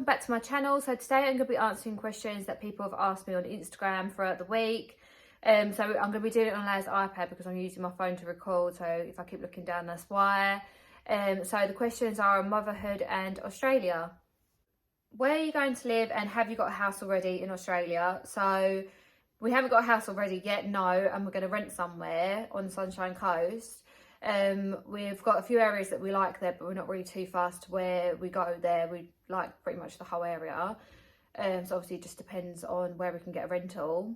back to my channel. So today I'm going to be answering questions that people have asked me on Instagram throughout the week. So I'm going to be doing it on Laia's iPad because I'm using my phone to record, so if I keep looking down, that's why. So the questions are on motherhood and Australia. Where are you going to live, and have you got a house already in Australia? So we haven't got a house already yet, no, and we're going to rent somewhere on the Sunshine Coast. We've got a few areas that we like there, but we're not really too fast where we go there. We like pretty much the whole area. So obviously it just depends on where we can get a rental.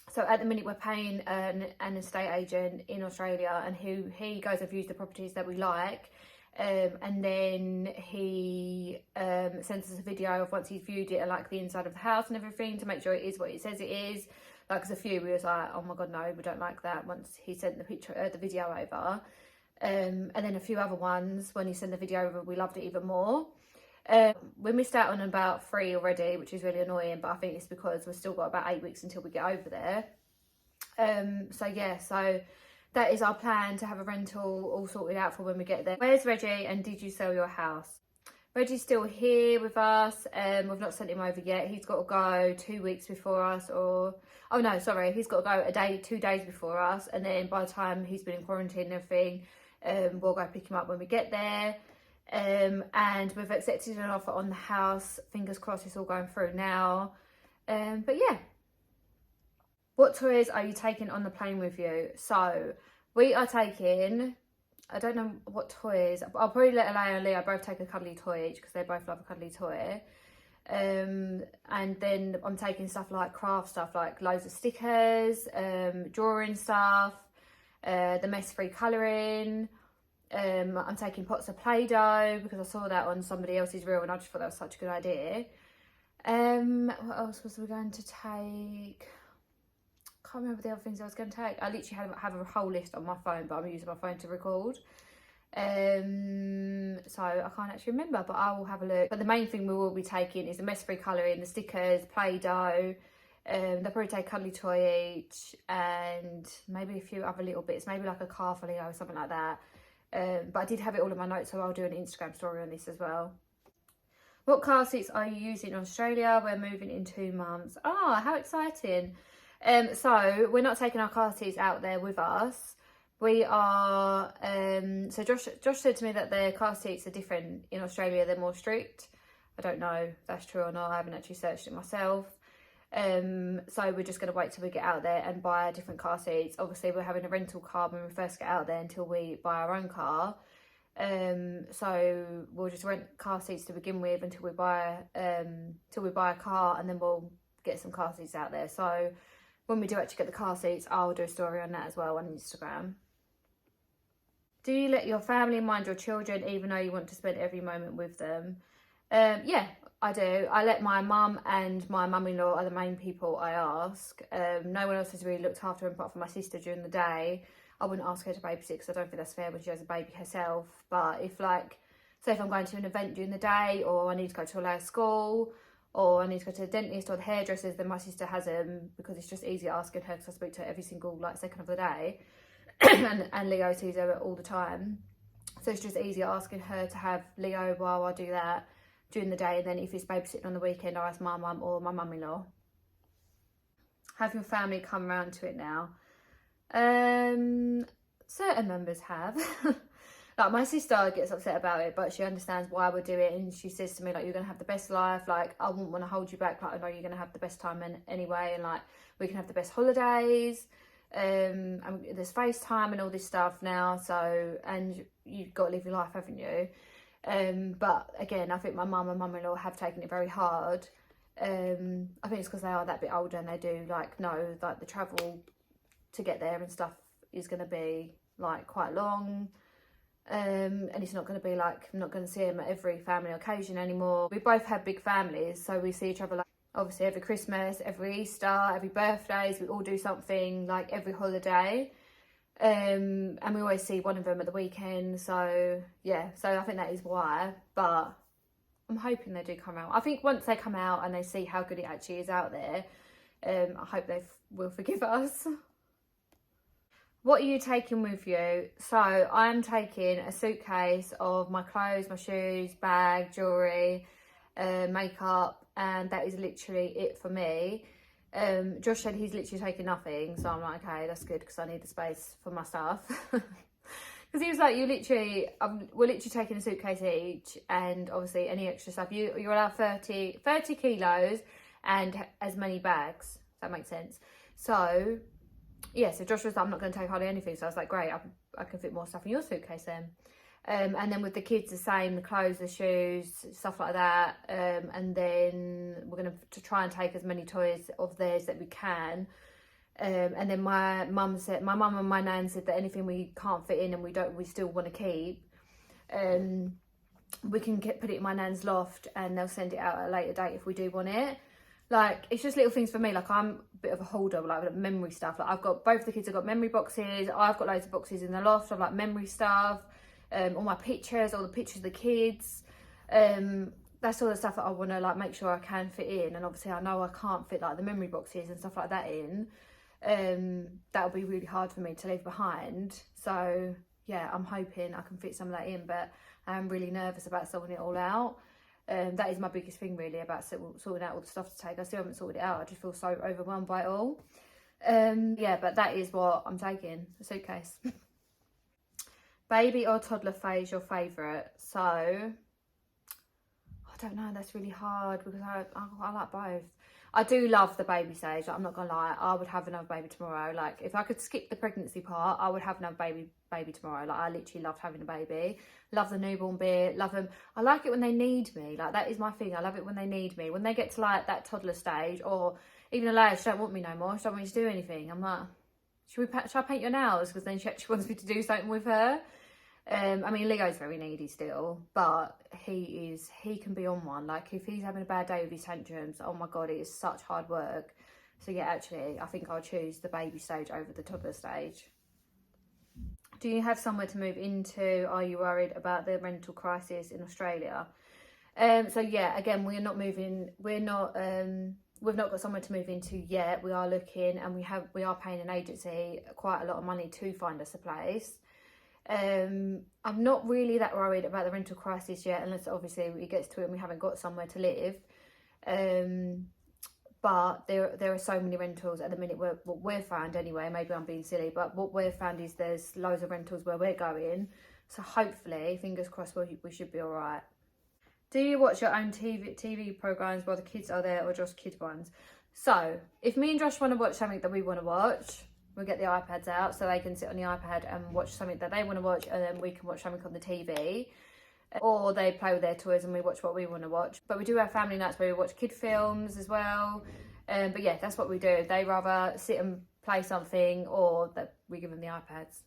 So at the minute we're paying an estate agent in Australia, and he goes and views the properties that we like. And then he sends us a video of once he's viewed it and like the inside of the house and everything to make sure it is what it says it is. Like, there's a few we was like, oh my god, no, we don't like that, once he sent the video over. And then a few other ones, when he sent the video over, we loved it even more. We missed out on about 3 already, which is really annoying, but I think it's because we've still got about 8 weeks until we get over there. So yeah, so that is our plan, to have a rental all sorted out for when we get there. Where's Reggie, and did you sell your house? Reggie's still here with us. We've not sent him over yet. He's got to go 2 weeks before us, or oh no, sorry, he's got to go 2 days before us, and then by the time he's been in quarantine and everything, we'll go pick him up when we get there. And we've accepted an offer on the house. Fingers crossed it's all going through now. But yeah. What toys are you taking on the plane with you? So we are taking, I don't know what toys. I'll probably let Laia and Leo both take a cuddly toy each, because they both love a cuddly toy. And then I'm taking stuff like craft stuff, like loads of stickers, drawing stuff, the mess-free colouring. I'm taking pots of Play-Doh because I saw that on somebody else's reel and I just thought that was such a good idea. What else was we going to take? Can't remember the other things I was going to take. I literally have a whole list on my phone, but I'm using my phone to record. So I can't actually remember, but I will have a look. But the main thing we will be taking is the mess-free colouring, the stickers, Play-Doh. They'll probably take a cuddly toy each, and maybe a few other little bits, maybe like a car for Leo or something like that. But I did have it all in my notes, so I'll do an Instagram story on this as well. What car seats are you using in Australia? We're moving in 2 months. Oh, how exciting. So we're not taking our car seats out there with us. We are, so Josh said to me that the car seats are different in Australia. They're more strict. I don't know if that's true or not. I haven't actually searched it myself. So we're just going to wait till we get out there and buy different car seats. Obviously we're having a rental car when we first get out there until we buy our own car. So we'll just rent car seats to begin with until we buy a car, and then we'll get some car seats out there. So when we do actually get the car seats, I'll do a story on that as well on Instagram. Do you let your family mind your children even though you want to spend every moment with them? Yeah, I do. I let my mum and my mum-in-law are the main people I ask. No one else has really looked after them apart from my sister during the day. I wouldn't ask her to babysit because I don't think that's fair when she has a baby herself. But if, like, say if I'm going to an event during the day, or I need to go to a later school, or I need to go to the dentist or the hairdressers, then my sister has them, because it's just easier asking her, because I speak to her every single second of the day. and Leo sees her all the time. So it's just easier asking her to have Leo while I do that during the day, and then if it's babysitting on the weekend, I ask my mum or my mum-in-law. Have your family come round to it now? Certain members have. Like, my sister gets upset about it, but she understands why we do it, and she says to me, like, you're gonna have the best life, like, I wouldn't want to hold you back, like, I know you're gonna have the best time anyway, and like, we can have the best holidays, and there's FaceTime and all this stuff now, so, and you've got to live your life, haven't you? But again, I think my mum and mum-in-law have taken it very hard. I think it's because they are that bit older, and they do like know like the travel to get there and stuff is going to be like quite long. And it's not going to be like, I'm not going to see them at every family occasion anymore. We both have big families, so we see each other like obviously every Christmas, every Easter, every birthdays. We all do something like every holiday. And we always see one of them at the weekend, so yeah, so I think that is why. But I'm hoping they do come out. I think once they come out and they see how good it actually is out there, I hope they will forgive us. What are you taking with you? So I'm taking a suitcase of my clothes, my shoes, bag, jewellery, makeup, and that is literally it for me. Josh said he's literally taking nothing, so I'm like, okay, that's good, because I need the space for my stuff. Because he was like, we're literally taking a suitcase each, and obviously any extra stuff, you're allowed 30 kilos and as many bags, if that makes sense. So yeah, so Josh was like, I'm not going to take hardly anything, so I was like, great, I can fit more stuff in your suitcase then. And then with the kids, the same, the clothes, the shoes, stuff like that. And then we're going to try and take as many toys of theirs that we can. And then my mum and my nan said that anything we can't fit in and we still want to keep, we can put it in my nan's loft, and they'll send it out at a later date if we do want it. Like, it's just little things for me. Like, I'm a bit of a holder, like memory stuff. Like, I've got, both the kids have got memory boxes. I've got loads of boxes in the loft of like memory stuff. All my pictures, all the pictures of the kids. That's all the stuff that I want to like make sure I can fit in. And obviously I know I can't fit like the memory boxes and stuff like that in. That'll be really hard for me to leave behind. So yeah, I'm hoping I can fit some of that in, but I'm really nervous about sorting it all out. That is my biggest thing really, about sorting out all the stuff to take. I still haven't sorted it out. I just feel so overwhelmed by it all. Yeah, but that is what I'm taking, a suitcase. Baby or toddler phase your favourite? So I don't know, that's really hard, because I like both. I do love the baby stage, like, I'm not gonna lie. I would have another baby tomorrow. Like, if I could skip the pregnancy part, I would have another baby tomorrow. Like, I literally loved having a baby. Love the newborn bit, love them. I like it when they need me. Like, that is my thing. I love it when they need me. When they get to like that toddler stage, or even Alea, she don't want me no more, she don't want me to do anything, I'm like, should I paint your nails? Because then she actually wants me to do something with her. I mean, Leo's very needy still, but he can be on one. Like, if he's having a bad day with his tantrums, oh my god, it is such hard work. So yeah, actually, I think I'll choose the baby stage over the toddler stage. Do you have somewhere to move into? Are you worried about the rental crisis in Australia? So yeah, again, we've not got somewhere to move into yet. We are looking, and we are paying an agency quite a lot of money to find us a place. I'm not really that worried about the rental crisis yet, unless obviously it gets to it and we haven't got somewhere to live. But there are so many rentals at the minute. What we've found anyway, maybe I'm being silly, but what we've found is there's loads of rentals where we're going. So hopefully, fingers crossed, we should be all right. Do you watch your own TV programmes while the kids are there, or just kid ones? So if me and Josh want to watch something that we want to watch, we'll get the iPads out so they can sit on the iPad and watch something that they want to watch, and then we can watch something on the TV. Or they play with their toys and we watch what we want to watch. But we do have family nights where we watch kid films as well. But yeah, that's what we do. They rather sit and play something, or that we give them the iPads.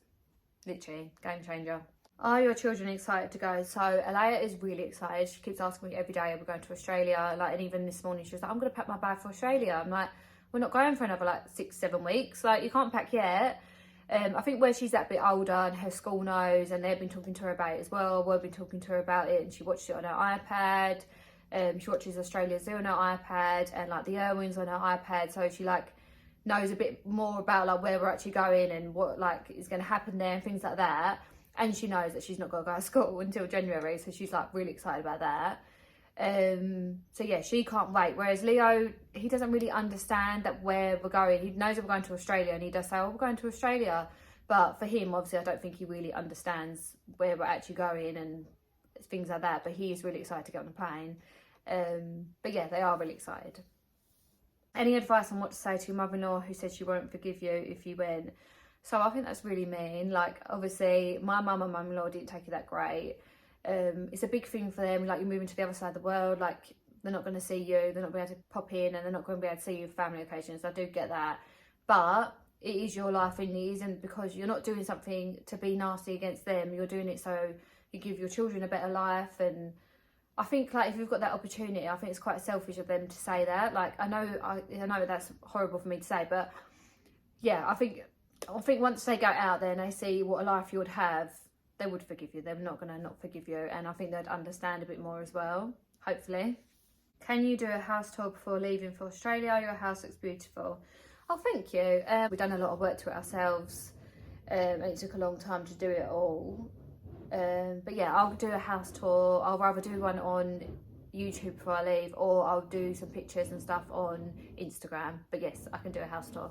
Literally, game changer. Are your children excited to go? So Alea is really excited. She keeps asking me every day, we're going to Australia. Like, and even this morning she was like, I'm going to pack my bag for Australia. I'm like, we're not going for another like 6-7 weeks. Like, you can't pack yet. I think where she's that bit older and her school knows, and they've been talking to her about it as well. We've been talking to her about it, and she watched it on her iPad. She watches Australia Zoo on her iPad, and like the Irwins on her iPad. So she like knows a bit more about like where we're actually going and what like is going to happen there and things like that. And she knows that she's not going to go to school until January, so she's like really excited about that. So yeah, she can't wait. Whereas Leo, he doesn't really understand that where we're going. He knows that we're going to Australia, and he does say, oh, we're going to Australia. But for him, obviously, I don't think he really understands where we're actually going and things like that. But he is really excited to get on the plane. But yeah, they are really excited. Any advice on what to say to your mother-in-law who said she won't forgive you if you win? So I think that's really mean. Like, obviously, my mum and mum-in-law didn't take it that great. It's a big thing for them. Like, you're moving to the other side of the world. Like, they're not going to see you. They're not going to be able to pop in, and they're not going to be able to see you for family occasions. I do get that. But it is your life, and it isn't because you're not doing something to be nasty against them. You're doing it so you give your children a better life. And I think, like, if you've got that opportunity, I think it's quite selfish of them to say that. Like, I know that's horrible for me to say, but yeah, I think once they go out there and they see what a life you would have, they would forgive you. They're not going to not forgive you. And I think they'd understand a bit more as well, hopefully. Can you do a house tour before leaving for Australia? Your house looks beautiful. Oh, thank you. We've done a lot of work to it ourselves, and it took a long time to do it all. But yeah, I'll do a house tour. I'll rather do one on YouTube before I leave, or I'll do some pictures and stuff on Instagram. But yes, I can do a house tour.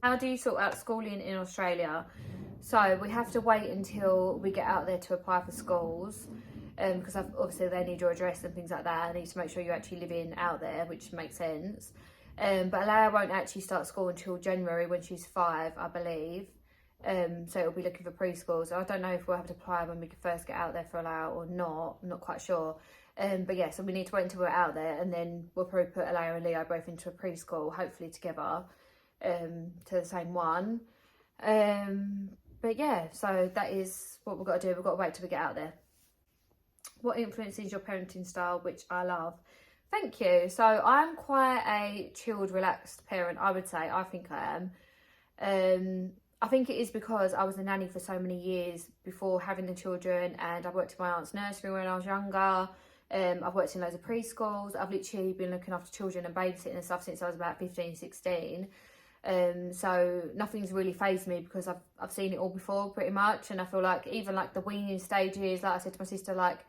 How do you sort out schooling in Australia? So we have to wait until we get out there to apply for schools, because obviously they need your address and things like that. I need to make sure you're actually living out there, which makes sense. But Alaya won't actually start school until January when she's 5, I believe. So it'll be looking for preschool. So I don't know if we'll have to apply when we first get out there for Alaya or not. I'm not quite sure. But yeah, so we need to wait until we're out there, and then we'll probably put Alaya and Leo both into a preschool, hopefully together, to the same one. But yeah, so that is what we've got to do. We've got to wait till we get out there. What influences your parenting style, which I love? Thank you. So I'm quite a chilled, relaxed parent, I would say. I think I am. I think it is because I was a nanny for so many years before having the children, and I worked in my aunt's nursery when I was younger. I've worked in loads of preschools. I've literally been looking after children and babysitting and stuff since I was about 15, 16. So nothing's really fazed me because I've seen it all before pretty much. And I feel like even like the weaning stages, like I said to my sister, like,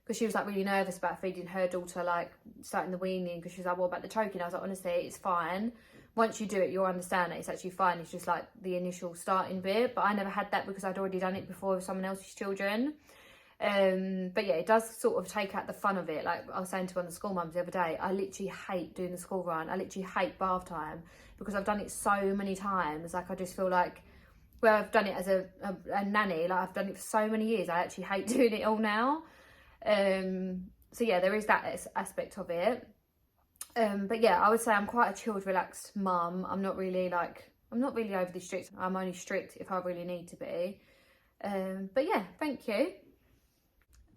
because she was like really nervous about feeding her daughter, like starting the weaning, because she was like, what about the choking? I was like, honestly, it's fine. Once you do it, you'll understand that it's actually fine. It's just like the initial starting bit. But I never had that because I'd already done it before with someone else's children. But yeah, it does sort of take out the fun of it. Like I was saying to one of the school mums the other day, I literally hate doing the school run. I literally hate bath time because I've done it so many times. Like I just feel like, well, I've done it as a nanny, like I've done it for so many years. I actually hate doing it all now. So yeah, there is that aspect of it. But yeah, I would say I'm quite a chilled, relaxed mum. I'm not really overly strict. I'm only strict if I really need to be. But yeah, thank you.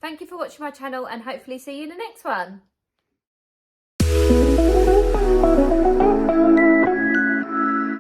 Thank you for watching my channel, and hopefully see you in the next one.